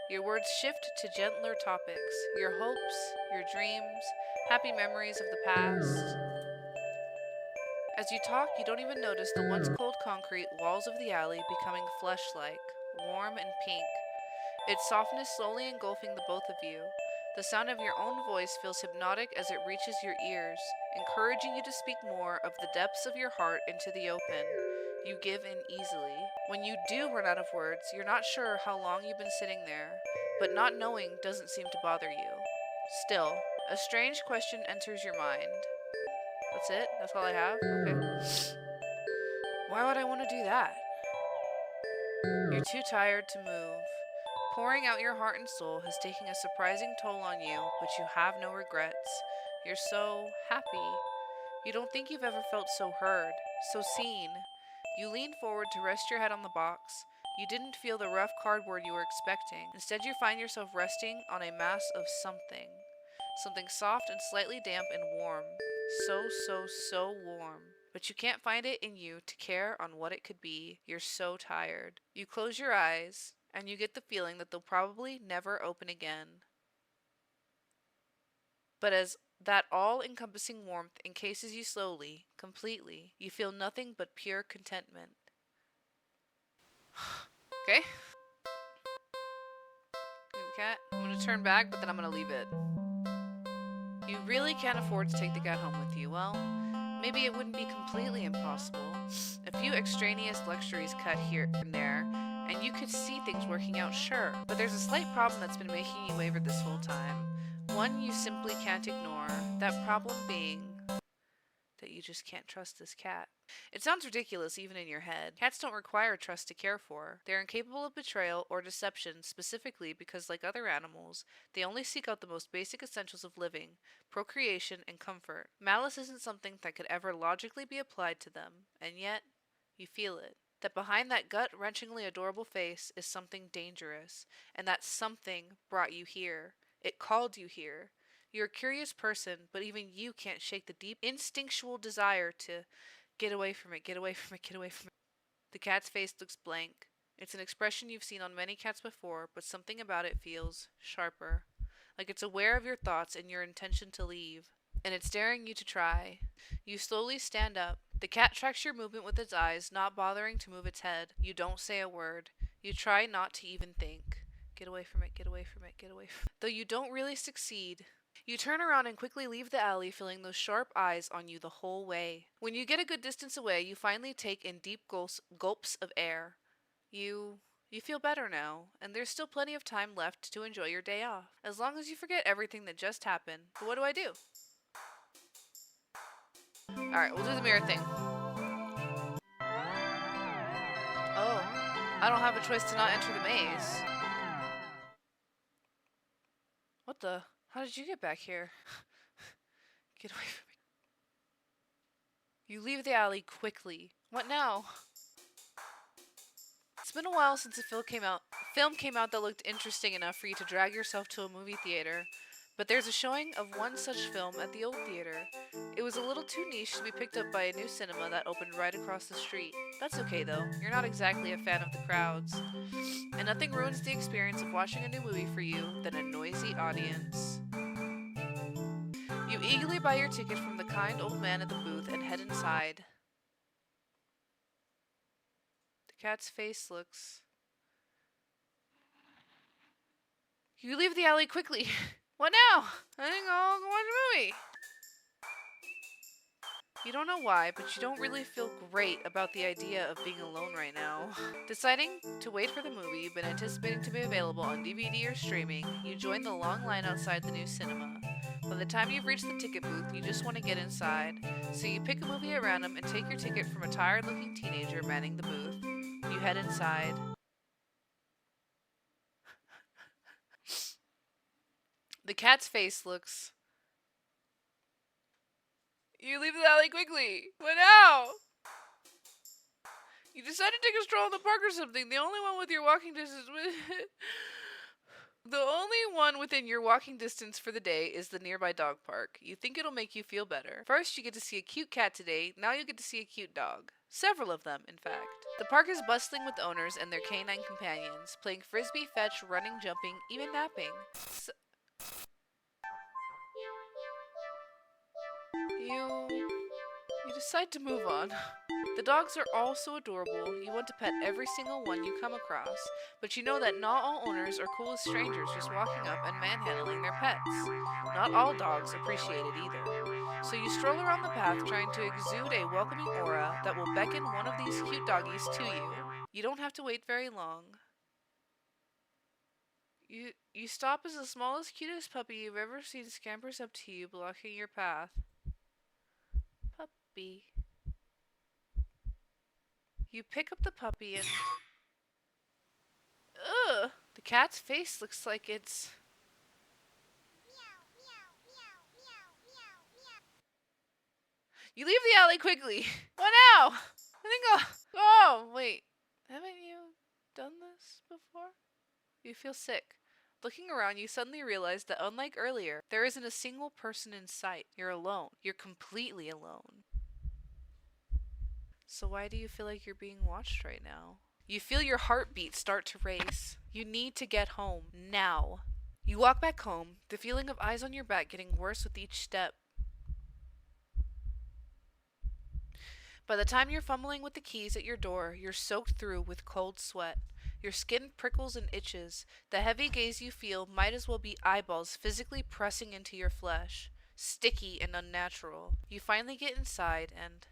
Your words shift to gentler topics, your hopes, your dreams, happy memories of the past. As you talk, you don't even notice the once cold concrete walls of the alley becoming flesh-like, warm and pink. Its softness slowly engulfing the both of you. The sound of your own voice feels hypnotic as it reaches your ears, encouraging you to speak more of the depths of your heart into the open. You give in easily. When you do run out of words, you're not sure how long you've been sitting there, but not knowing doesn't seem to bother you. Still, a strange question enters your mind. That's it? That's all I have? Okay. Why would I want to do that? You're too tired to move. Pouring out your heart and soul has taken a surprising toll on you, but you have no regrets. You're so happy. You don't think you've ever felt so heard, so seen. You lean forward to rest your head on the box. You didn't feel the rough cardboard you were expecting. Instead, you find yourself resting on a mass of something. Something soft and slightly damp and warm. So warm. But you can't find it in you to care on what it could be. You're so tired. You close your eyes, and you get the feeling that they'll probably never open again. But as that all-encompassing warmth encases you slowly, completely, you feel nothing but pure contentment. Okay? Leave the cat. I'm gonna turn back, but then I'm gonna leave it. You really can't afford to take the cat home with you. Well, maybe it wouldn't be completely impossible. A few extraneous luxuries cut here and there, and you could see things working out, sure. But there's a slight problem that's been making you waver this whole time. One you simply can't ignore. That problem being that you just can't trust this cat. It sounds ridiculous even in your head. Cats don't require trust to care for. They're incapable of betrayal or deception specifically because, like other animals, they only seek out the most basic essentials of living, procreation, and comfort. Malice isn't something that could ever logically be applied to them, and yet, you feel it. That behind that gut-wrenchingly adorable face is something dangerous, and that something brought you here. It called you here. You're a curious person, but even you can't shake the deep instinctual desire to get away from it, get away from it, get away from it. The cat's face looks blank. It's an expression you've seen on many cats before, but something about it feels sharper. Like it's aware of your thoughts and your intention to leave, and it's daring you to try. You slowly stand up. The cat tracks your movement with its eyes, not bothering to move its head. You don't say a word. You try not to even think. Get away from it, get away from it, get away from it. Though you don't really succeed. You turn around and quickly leave the alley, feeling those sharp eyes on you the whole way. When you get a good distance away, you finally take in deep gulps of air. You feel better now, and there's still plenty of time left to enjoy your day off, as long as you forget everything that just happened. But what do I do? Alright, we'll do the mirror thing. Oh, I don't have a choice to not enter the maze. What the? How did you get back here? Get away from me. You leave the alley quickly. What now? It's been a while since a film came out that looked interesting enough for you to drag yourself to a movie theater. But there's a showing of one such film at the old theater. It was a little too niche to be picked up by a new cinema that opened right across the street. That's okay though, you're not exactly a fan of the crowds. And nothing ruins the experience of watching a new movie for you than a noisy audience. You eagerly buy your ticket from the kind old man at the booth and head inside. The cat's face looks... You leave the alley quickly. What now? I think I'll go watch a movie. You don't know why, but you don't really feel great about the idea of being alone right now. Deciding to wait for the movie you've been anticipating to be available on DVD or streaming, you join the long line outside the new cinema. By the time you've reached the ticket booth, you just want to get inside. So you pick a movie at random and take your ticket from a tired-looking teenager manning the booth. You head inside. The cat's face looks... You leave the alley quickly. What now? You decide to take a stroll in the park or something. The only one with your walking distance... The only one within your walking distance for the day is the nearby dog park. You think it'll make you feel better. First, you get to see a cute cat today. Now you get to see a cute dog. Several of them, in fact. The park is bustling with owners and their canine companions, playing frisbee, fetch, running, jumping, even napping. You decide to move on. The dogs are all so adorable, you want to pet every single one you come across, but you know that not all owners are cool as strangers just walking up and manhandling their pets. Not all dogs appreciate it either. So you stroll around the path trying to exude a welcoming aura that will beckon one of these cute doggies to you. You don't have to wait very long. You stop as the smallest, cutest puppy you've ever seen scampers up to you, blocking your path. Puppy. You pick up the puppy and... Ugh! The cat's face looks like it's... You leave the alley quickly! What now? I think I'll... Oh, wait. Haven't you done this before? You feel sick. Looking around, you suddenly realize that unlike earlier, there isn't a single person in sight. You're alone. You're completely alone. So why do you feel like you're being watched right now? You feel your heartbeat start to race. You need to get home. Now. You walk back home, the feeling of eyes on your back getting worse with each step. By the time you're fumbling with the keys at your door, you're soaked through with cold sweat. Your skin prickles and itches. The heavy gaze you feel might as well be eyeballs physically pressing into your flesh. Sticky and unnatural. You finally get inside and...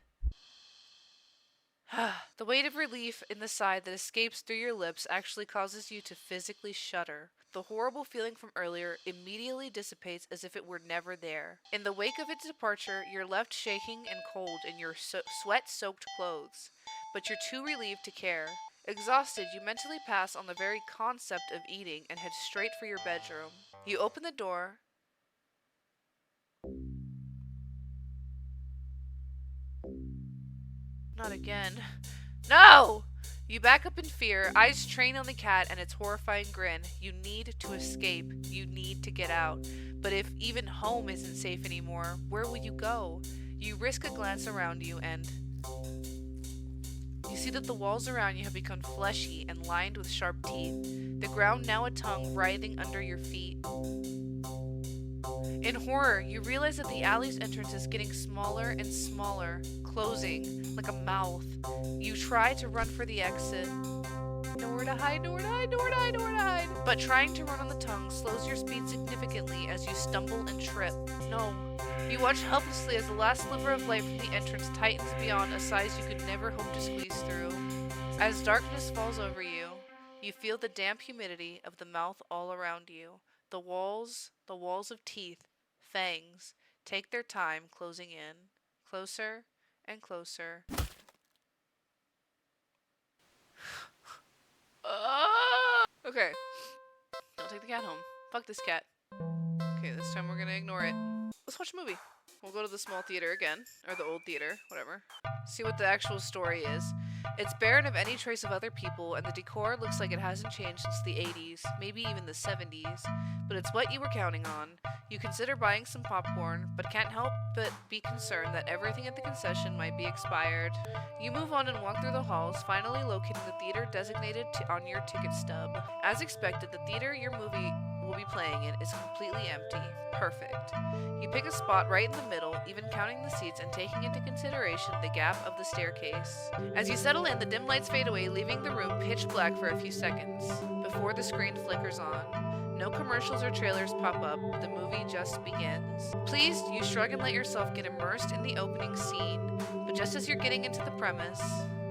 The weight of relief in the sigh that escapes through your lips actually causes you to physically shudder. The horrible feeling from earlier immediately dissipates as if it were never there. In the wake of its departure, you're left shaking and cold in your sweat-soaked clothes. But you're too relieved to care. Exhausted, you mentally pass on the very concept of eating and head straight for your bedroom. You open the door. Not again. No! You back up in fear, eyes trained on the cat and its horrifying grin. You need to escape. You need to get out. But if even home isn't safe anymore, where will you go? You risk a glance around you and... You see that the walls around you have become fleshy and lined with sharp teeth. The ground now a tongue writhing under your feet. In horror, you realize that the alley's entrance is getting smaller and smaller, closing like a mouth. You try to run for the exit. Nowhere to hide, nowhere to hide, nowhere to hide, nowhere to hide. But trying to run on the tongue slows your speed significantly as you stumble and trip. No. You watch helplessly as the last sliver of light from the entrance tightens beyond a size you could never hope to squeeze through. As darkness falls over you, you feel the damp humidity of the mouth all around you. The walls of teeth, fangs, take their time closing in, closer and closer. Okay. Don't take the cat home. Fuck this cat. Okay, this time we're gonna ignore it. Let's watch a movie. We'll go to the small theater again, or the old theater, whatever. See what the actual story is. It's barren of any trace of other people, and the decor looks like it hasn't changed since the 80s, maybe even the 70s, but it's what you were counting on. You consider buying some popcorn, but can't help but be concerned that everything at the concession might be expired. You move on and walk through the halls, finally locating the theater designated on your ticket stub. As expected, the theater your movie will be playing in is completely empty. Perfect. You pick a spot right in the middle, even counting the seats and taking into consideration the gap of the staircase. As you settle in, the dim lights fade away, leaving the room pitch black for a few seconds, before the screen flickers on. No commercials or trailers pop up, the movie just begins. Pleased, you shrug and let yourself get immersed in the opening scene, but just as you're getting into the premise,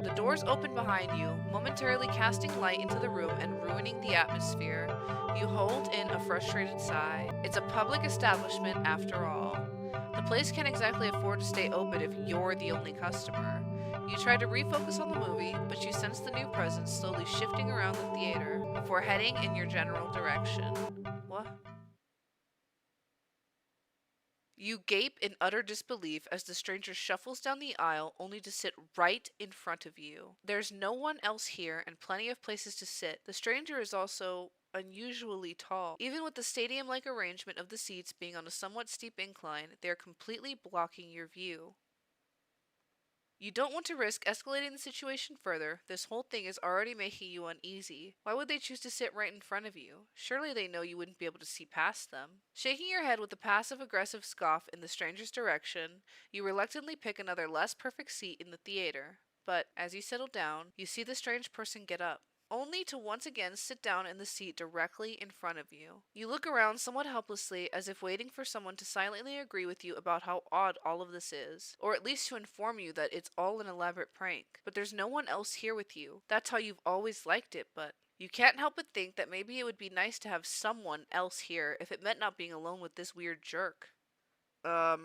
the doors open behind you, momentarily casting light into the room and ruining the atmosphere. You hold in a frustrated sigh. It's a public establishment after all. The place can't exactly afford to stay open if you're the only customer. You try to refocus on the movie, but you sense the new presence slowly shifting around the theater before heading in your general direction. What? You gape in utter disbelief as the stranger shuffles down the aisle only to sit right in front of you. There's no one else here and plenty of places to sit. The stranger is also unusually tall. Even with the stadium-like arrangement of the seats being on a somewhat steep incline, they're completely blocking your view. You don't want to risk escalating the situation further. This whole thing is already making you uneasy. Why would they choose to sit right in front of you? Surely they know you wouldn't be able to see past them. Shaking your head with a passive-aggressive scoff in the stranger's direction, you reluctantly pick another less perfect seat in the theater. But as you settle down, you see the strange person get up, only to once again sit down in the seat directly in front of you. You look around somewhat helplessly, as if waiting for someone to silently agree with you about how odd all of this is, or at least to inform you that it's all an elaborate prank. But there's no one else here with you. That's how you've always liked it, but you can't help but think that maybe it would be nice to have someone else here if it meant not being alone with this weird jerk. You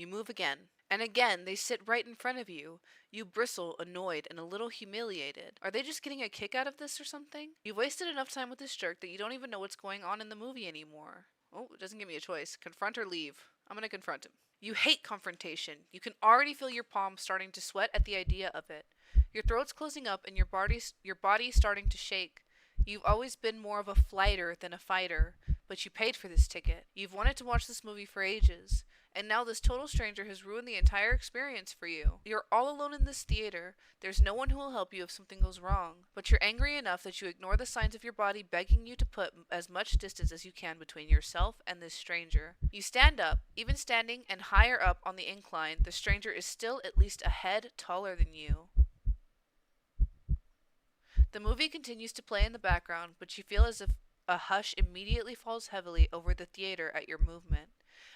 move again. And again, they sit right in front of you. You bristle, annoyed, and a little humiliated. Are they just getting a kick out of this or something? You've wasted enough time with this jerk that you don't even know what's going on in the movie anymore. Oh, it doesn't give me a choice. Confront or leave. I'm gonna confront him. You hate confrontation. You can already feel your palms starting to sweat at the idea of it. Your throat's closing up and your body's starting to shake. You've always been more of a flighter than a fighter, but you paid for this ticket. You've wanted to watch this movie for ages. And now this total stranger has ruined the entire experience for you. You're all alone in this theater. There's no one who will help you if something goes wrong. But you're angry enough that you ignore the signs of your body begging you to put as much distance as you can between yourself and this stranger. You stand up. Even standing and higher up on the incline, the stranger is still at least a head taller than you. The movie continues to play in the background, but you feel as if a hush immediately falls heavily over the theater at your movement,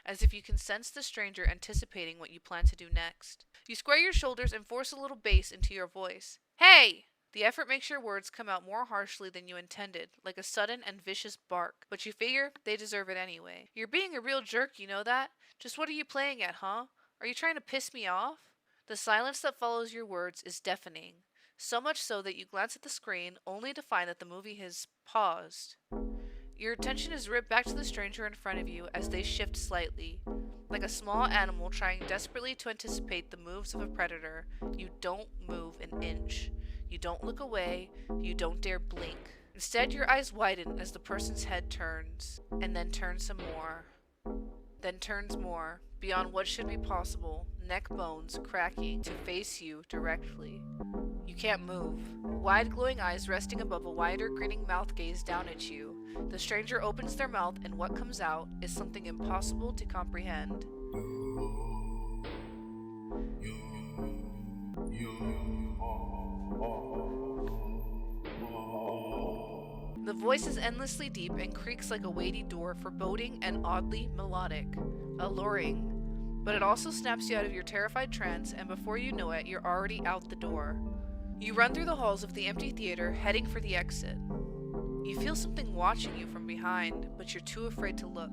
as if you can sense the stranger anticipating what you plan to do next. You square your shoulders and force a little bass into your voice. Hey! The effort makes your words come out more harshly than you intended, like a sudden and vicious bark, but you figure they deserve it anyway. You're being a real jerk, you know that? Just what are you playing at, huh? Are you trying to piss me off? The silence that follows your words is deafening, so much so that you glance at the screen only to find that the movie has paused. Your attention is ripped back to the stranger in front of you as they shift slightly. Like a small animal trying desperately to anticipate the moves of a predator, you don't move an inch. You don't look away, you don't dare blink. Instead, your eyes widen as the person's head turns, and then turns some more. Then turns more, beyond what should be possible, neck bones cracking to face you directly. You can't move. Wide glowing eyes resting above a wider grinning mouth gaze down at you. The stranger opens their mouth and what comes out is something impossible to comprehend. The voice is endlessly deep and creaks like a weighty door, foreboding and oddly melodic, alluring. But it also snaps you out of your terrified trance, and before you know it, you're already out the door. You run through the halls of the empty theater, heading for the exit. You feel something watching you from behind, but you're too afraid to look.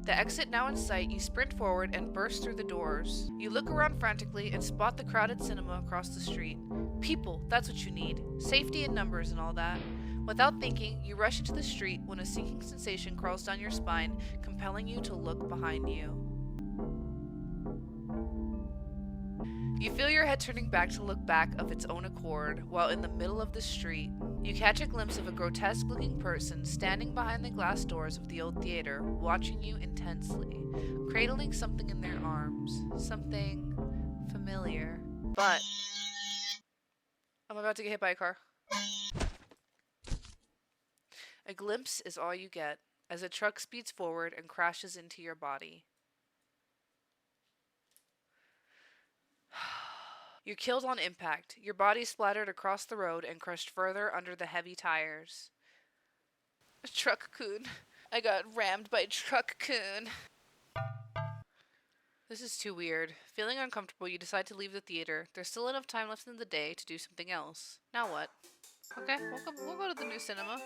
The exit now in sight, you sprint forward and burst through the doors. You look around frantically and spot the crowded cinema across the street. People, that's what you need. Safety in numbers and all that. Without thinking, you rush into the street when a sinking sensation crawls down your spine, compelling you to look behind you. You feel your head turning back to look back of its own accord, while in the middle of the street, you catch a glimpse of a grotesque-looking person standing behind the glass doors of the old theater, watching you intensely, cradling something in their arms, something familiar. But I'm about to get hit by a car. A glimpse is all you get, as a truck speeds forward and crashes into your body. You're killed on impact, your body splattered across the road and crushed further under the heavy tires. Truck-kun. I got rammed by Truck-kun. This is too weird. Feeling uncomfortable, you decide to leave the theater. There's still enough time left in the day to do something else. Now what? Okay, we'll go to the new cinema.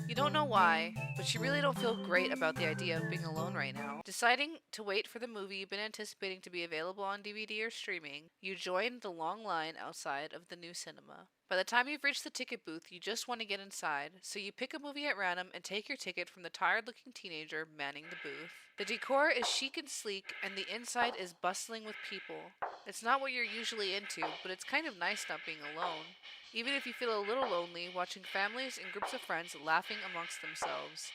You don't know why, but you really don't feel great about the idea of being alone right now. Deciding to wait for the movie you've been anticipating to be available on DVD or streaming, you join the long line outside of the new cinema. By the time you've reached the ticket booth, you just want to get inside, so you pick a movie at random and take your ticket from the tired-looking teenager manning the booth. The decor is chic and sleek, and the inside is bustling with people. It's not what you're usually into, but it's kind of nice not being alone. Even if you feel a little lonely, watching families and groups of friends laughing amongst themselves.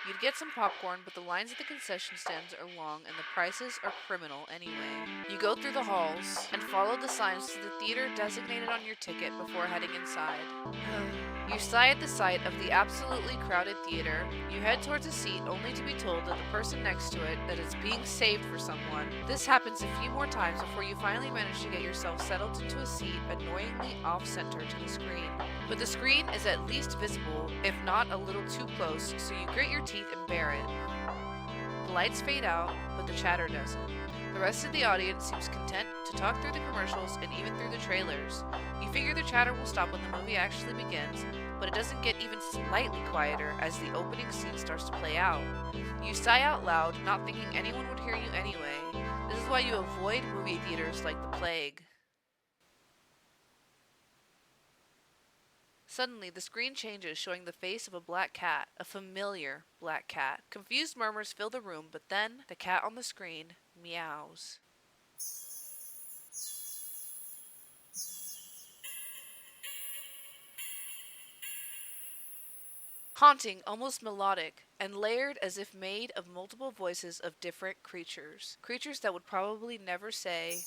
You'd get some popcorn, but the lines at the concession stands are long and the prices are criminal anyway. You go through the halls and follow the signs to the theater designated on your ticket before heading inside. You sigh at the sight of the absolutely crowded theater. You head towards a seat only to be told that the person next to it that it's being saved for someone. This happens a few more times before you finally manage to get yourself settled into a seat annoyingly off-center to the screen. But the screen is at least visible, if not a little too close, so you grit your teeth and bear it. The lights fade out, but the chatter doesn't. The rest of the audience seems content to talk through the commercials and even through the trailers. You figure the chatter will stop when the movie actually begins, but it doesn't get even slightly quieter as the opening scene starts to play out. You sigh out loud, not thinking anyone would hear you anyway. This is why you avoid movie theaters like the plague. Suddenly, the screen changes, showing the face of a black cat, a familiar black cat. Confused murmurs fill the room, but then the cat on the screen meows. Haunting, almost melodic, and layered as if made of multiple voices of different creatures. Creatures that would probably never say,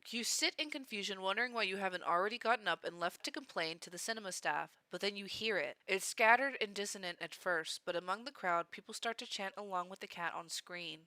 You sit in confusion, wondering why you haven't already gotten up and left to complain to the cinema staff, but then you hear it. It's scattered and dissonant at first, but among the crowd, people start to chant along with the cat on screen.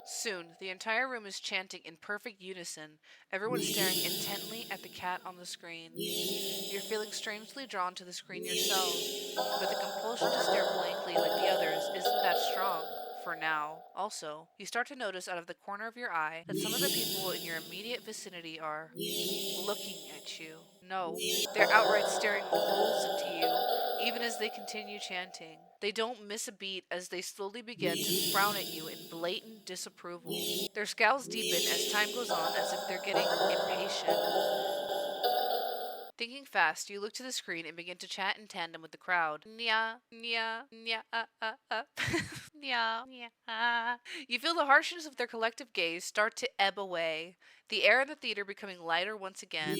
Soon, the entire room is chanting in perfect unison, everyone staring intently at the cat on the screen. You're feeling strangely drawn to the screen yourself, but the compulsion to stare blankly like the others isn't that strong, for now. Also, you start to notice out of the corner of your eye that some of the people in your immediate vicinity are looking at you. No, they're outright staring holes into you, even as they continue chanting. They don't miss a beat as they slowly begin to frown at you in blatant disapproval. Their scowls deepen as time goes on, as if they're getting impatient. Thinking fast, you look to the screen and begin to chat in tandem with the crowd. Nya, nya, nya, nya, nya. You feel the harshness of their collective gaze start to ebb away, the air in the theater becoming lighter once again.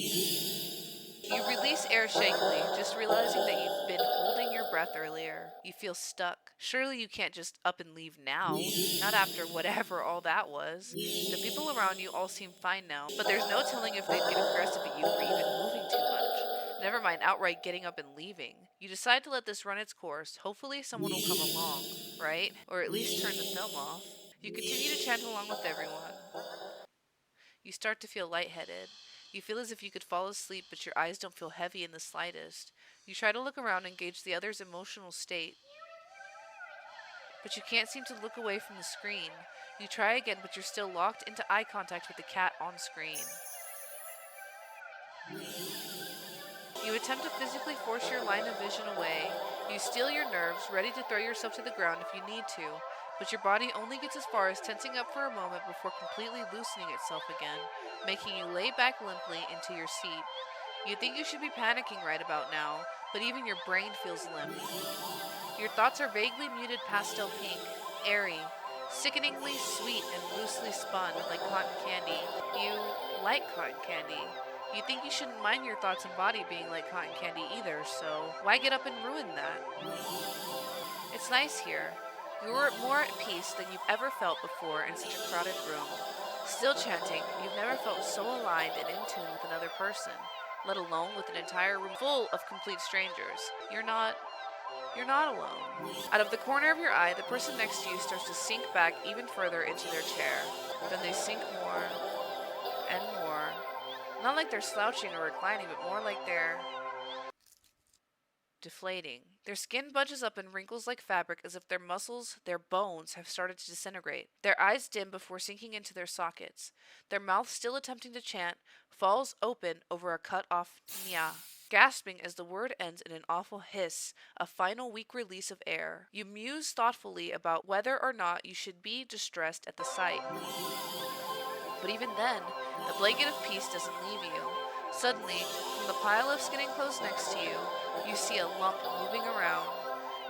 You release air shakily, just realizing that you've been holding your breath earlier. You feel stuck. Surely you can't just up and leave now, not after whatever all that was. The people around you all seem fine now, but there's no telling if they'd get aggressive at you for even moving too much. Never mind outright getting up and leaving. You decide to let this run its course. Hopefully someone will come along, right? Or at least turn the film off. You continue to chant along with everyone. You start to feel lightheaded. You feel as if you could fall asleep, but your eyes don't feel heavy in the slightest. You try to look around and gauge the other's emotional state, but you can't seem to look away from the screen. You try again, but you're still locked into eye contact with the cat on screen. You attempt to physically force your line of vision away. You steel your nerves, ready to throw yourself to the ground if you need to, but your body only gets as far as tensing up for a moment before completely loosening itself again, making you lay back limply into your seat. You think you should be panicking right about now, but even your brain feels limp. Your thoughts are vaguely muted pastel pink, airy, sickeningly sweet and loosely spun like cotton candy. You like cotton candy. You think you shouldn't mind your thoughts and body being like cotton candy either, so why get up and ruin that? It's nice here. You're more at peace than you've ever felt before in such a crowded room. Still chanting, you've never felt so aligned and in tune with another person, let alone with an entire room full of complete strangers. You're not alone. Out of the corner of your eye, the person next to you starts to sink back even further into their chair. Then they sink more and more. Not like they're slouching or reclining, but more like they're deflating. Their skin bunches up in wrinkles like fabric as if their muscles, their bones, have started to disintegrate. Their eyes dim before sinking into their sockets. Their mouth, still attempting to chant, falls open over a cut-off nya. Gasping as the word ends in an awful hiss, a final weak release of air. You muse thoughtfully about whether or not you should be distressed at the sight. But even then, the blanket of peace doesn't leave you. Suddenly, from the pile of skinning clothes next to you, you see a lump moving around.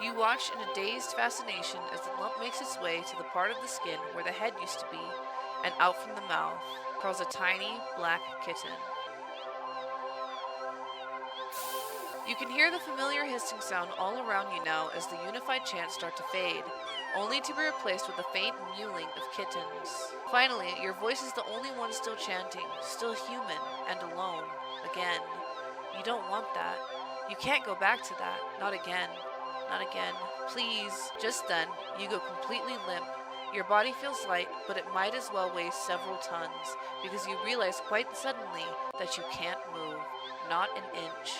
You watch in a dazed fascination as the lump makes its way to the part of the skin where the head used to be, and out from the mouth crawls a tiny black kitten. You can hear the familiar hissing sound all around you now as the unified chants start to fade, only to be replaced with a faint mewling of kittens. Finally, your voice is the only one still chanting, still human and alone, again. You don't want that. You can't go back to that. Not again. Not again. Please. Just then, you go completely limp. Your body feels light, but it might as well weigh several tons, because you realize quite suddenly that you can't move. Not an inch.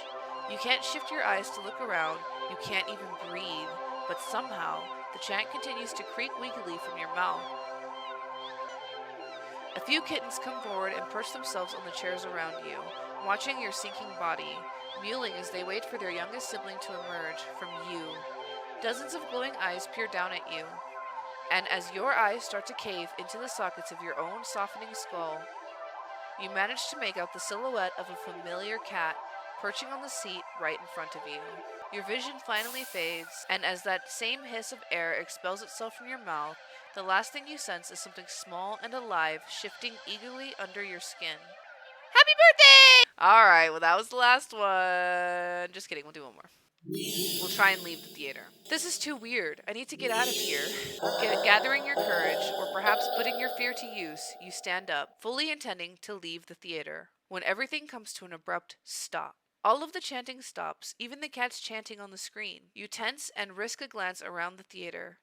You can't shift your eyes to look around, you can't even breathe, but somehow, the chant continues to creak weakly from your mouth. A few kittens come forward and perch themselves on the chairs around you, watching your sinking body, mewling as they wait for their youngest sibling to emerge from you. Dozens of glowing eyes peer down at you, and as your eyes start to cave into the sockets of your own softening skull, you manage to make out the silhouette of a familiar cat perching on the seat right in front of you. Your vision finally fades, and as that same hiss of air expels itself from your mouth, the last thing you sense is something small and alive shifting eagerly under your skin. Happy birthday! Alright, well that was the last one. Just kidding, we'll do one more. We'll try and leave the theater. This is too weird. I need to get out of here. Gathering your courage, or perhaps putting your fear to use, you stand up, fully intending to leave the theater, when everything comes to an abrupt stop. All of the chanting stops, even the cats chanting on the screen. You tense and risk a glance around the theater.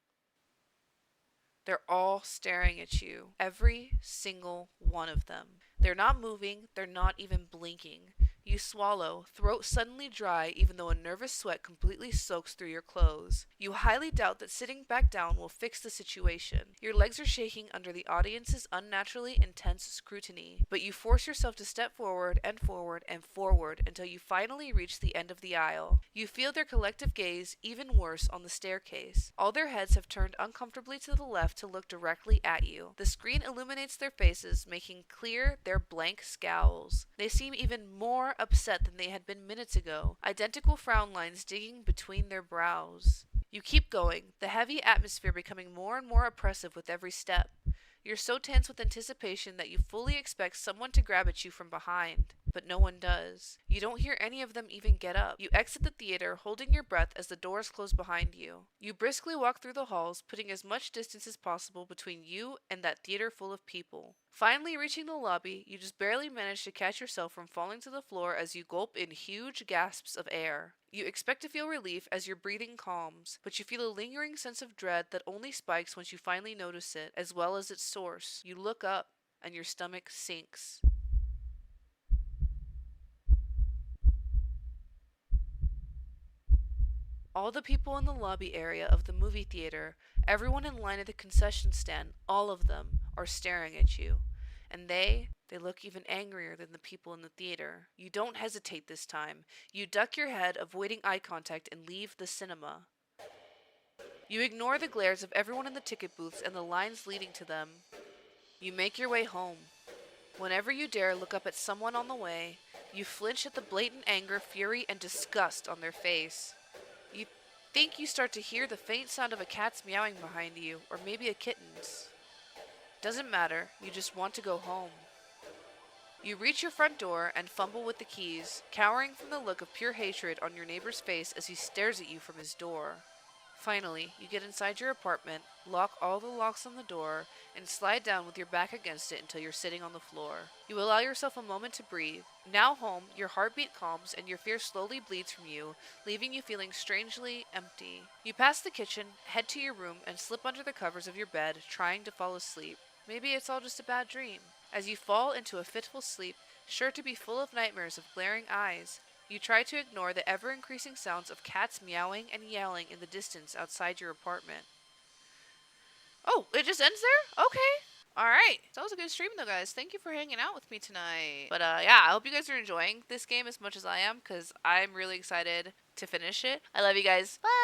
They're all staring at you. Every single one of them. They're not moving. They're not even blinking. You swallow, throat suddenly dry even though a nervous sweat completely soaks through your clothes. You highly doubt that sitting back down will fix the situation. Your legs are shaking under the audience's unnaturally intense scrutiny, but you force yourself to step forward and forward and forward until you finally reach the end of the aisle. You feel their collective gaze even worse on the staircase. All their heads have turned uncomfortably to the left to look directly at you. The screen illuminates their faces, making clear their blank scowls. They seem even more upset than they had been minutes ago, identical frown lines digging between their brows. You keep going, the heavy atmosphere becoming more and more oppressive with every step. You're so tense with anticipation that you fully expect someone to grab at you from behind, but no one does. You don't hear any of them even get up. You exit the theater, holding your breath as the doors close behind you. You briskly walk through the halls, putting as much distance as possible between you and that theater full of people. Finally reaching the lobby, you just barely manage to catch yourself from falling to the floor as you gulp in huge gasps of air. You expect to feel relief as your breathing calms, but you feel a lingering sense of dread that only spikes once you finally notice it, as well as its source. You look up, and your stomach sinks. All the people in the lobby area of the movie theater, everyone in line at the concession stand, all of them are staring at you. And they look even angrier than the people in the theater. You don't hesitate this time. You duck your head, avoiding eye contact, and leave the cinema. You ignore the glares of everyone in the ticket booths and the lines leading to them. You make your way home. Whenever you dare look up at someone on the way, you flinch at the blatant anger, fury, and disgust on their face. You think you start to hear the faint sound of a cat's meowing behind you, or maybe a kitten's. Doesn't matter, you just want to go home. You reach your front door and fumble with the keys, cowering from the look of pure hatred on your neighbor's face as he stares at you from his door. Finally, you get inside your apartment, lock all the locks on the door, and slide down with your back against it until you're sitting on the floor. You allow yourself a moment to breathe. Now home, your heartbeat calms and your fear slowly bleeds from you, leaving you feeling strangely empty. You pass the kitchen, head to your room, and slip under the covers of your bed, trying to fall asleep. Maybe it's all just a bad dream. As you fall into a fitful sleep, sure to be full of nightmares of glaring eyes, you try to ignore the ever-increasing sounds of cats meowing and yelling in the distance outside your apartment. Oh, it just ends there? Okay. Alright. So that was a good stream though, guys. Thank you for hanging out with me tonight. But yeah, I hope you guys are enjoying this game as much as I am, because I'm really excited to finish it. I love you guys. Bye!